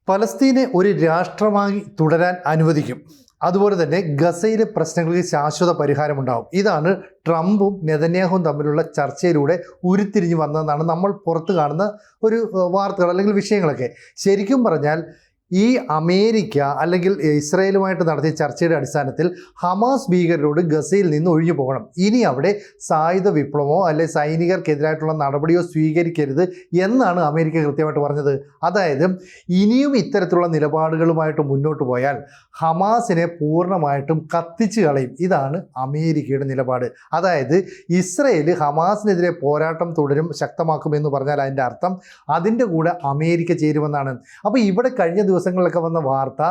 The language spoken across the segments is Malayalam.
പലസ്തീനെ ഒരു രാഷ്ട്രമായി തുടരാൻ അനുവദിക്കും. അതുപോലെ തന്നെ ഗസയിലെ പ്രശ്നങ്ങൾക്ക് ശാശ്വത പരിഹാരമുണ്ടാവും. ഇതാണ് ട്രംപും നെതന്യാഹുവും തമ്മിലുള്ള ചർച്ചയിലൂടെ ഉരുത്തിരിഞ്ഞു വന്നതെന്നാണ് നമ്മൾ പുറത്ത് കാണുന്ന ഒരു വാർത്തകൾ അല്ലെങ്കിൽ വിഷയങ്ങളൊക്കെ. ശരിക്കും പറഞ്ഞാൽ ഈ അമേരിക്ക അല്ലെങ്കിൽ ഇസ്രായേലുമായിട്ട് നടത്തിയ ചർച്ചയുടെ അടിസ്ഥാനത്തിൽ ഹമാസ് ഭീകരരോട് ഗസയിൽ നിന്ന് ഒഴിഞ്ഞു പോകണം. ഇനി അവിടെ സായുധ വിപ്ലവമോ അല്ലെ സൈനികർക്കെതിരായിട്ടുള്ള നടപടിയോ സ്വീകരിക്കരുത് എന്നാണ് അമേരിക്ക കൃത്യമായിട്ട് പറഞ്ഞത്. അതായത് ഇനിയും ഇത്തരത്തിലുള്ള നിലപാടുകളുമായിട്ട് മുന്നോട്ട് പോയാൽ ഹമാസിനെ പൂർണ്ണമായിട്ടും കത്തിച്ചു കളയും. ഇതാണ് അമേരിക്കയുടെ നിലപാട്. അതായത് ഇസ്രായേൽ ഹമാസിനെതിരെ പോരാട്ടം തുടരും, ശക്തമാക്കുമെന്ന് പറഞ്ഞാൽ അതിൻ്റെ അർത്ഥം അതിൻ്റെ കൂടെ അമേരിക്ക ചേരുമെന്നാണ്. അപ്പോൾ ഇവിടെ കഴിഞ്ഞ ദിവസങ്ങളിലൊക്കെ വന്ന വാർത്ത,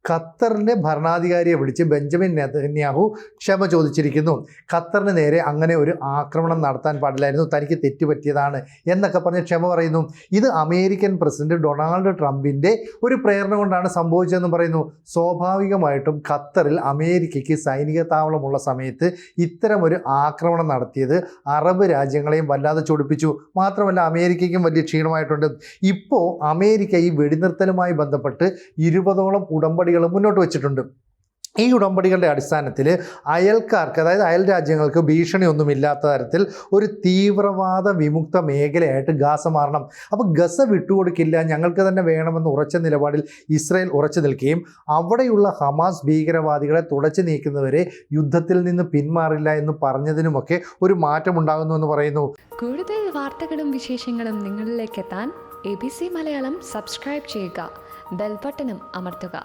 ഖത്തറിൻ്റെ ഭരണാധികാരിയെ വിളിച്ച് ബെഞ്ചമിൻ നെതന്യാഹു ക്ഷമ ചോദിച്ചിരിക്കുന്നു. ഖത്തറിന് നേരെ അങ്ങനെ ഒരു ആക്രമണം നടത്താൻ പാടില്ലായിരുന്നു, തനിക്ക് തെറ്റുപറ്റിയതാണ് എന്നൊക്കെ പറഞ്ഞ് ക്ഷമ പറയുന്നു. ഇത് അമേരിക്കൻ പ്രസിഡന്റ് ഡൊണാൾഡ് ട്രംപിൻ്റെ ഒരു പ്രേരണ കൊണ്ടാണ് സംഭവിച്ചതെന്ന് പറയുന്നു. സ്വാഭാവികമായിട്ടും ഖത്തറിൽ അമേരിക്കയ്ക്ക് സൈനിക താവളമുള്ള സമയത്ത് ഇത്തരമൊരു ആക്രമണം നടത്തിയത് അറബ് രാജ്യങ്ങളെയും വല്ലാതെ ചൊടിപ്പിച്ചു. മാത്രമല്ല അമേരിക്കയ്ക്കും വലിയ ക്ഷീണമായിട്ടുണ്ട്. ഇപ്പോൾ അമേരിക്ക ഈ വെടിനിർത്തലുമായി ബന്ധപ്പെട്ട് 20ഓളം ഉടമ്പടികൾ മുന്നോട്ട് വെച്ചിട്ടുണ്ട്. ഈ ഉടമ്പടികളുടെ അടിസ്ഥാനത്തിൽ അയൽക്കാർക്ക്, അതായത് അയൽ രാജ്യങ്ങൾക്ക് ഭീഷണിയൊന്നുമില്ലാത്ത തരത്തിൽ ഒരു തീവ്രവാദ വിമുക്ത മേഖലയായിട്ട് ഗാസ മാറണം. അപ്പോൾ ഗസ വിട്ടുകൊടുക്കില്ല, ഞങ്ങൾക്ക് തന്നെ വേണമെന്ന് ഉറച്ച നിലപാടിൽ ഇസ്രായേൽ ഉറച്ചു നിൽക്കുകയും അവിടെയുള്ള ഹമാസ് ഭീകരവാദികളെ തുടച്ചു നീക്കുന്നവരെ യുദ്ധത്തിൽ നിന്ന് പിന്മാറില്ല എന്ന് പറഞ്ഞതിനുമൊക്കെ ഒരു മാറ്റമുണ്ടാകുന്നു പറയുന്നു. കൂടുതൽ വാർത്തകളും വിശേഷങ്ങളും നിങ്ങളിലേക്ക് എത്താൻ ABC മലയാളം സബ്സ്ക്രൈബ് ചെയ്യുക, ബെൽ ബട്ടണും അമർത്തുക.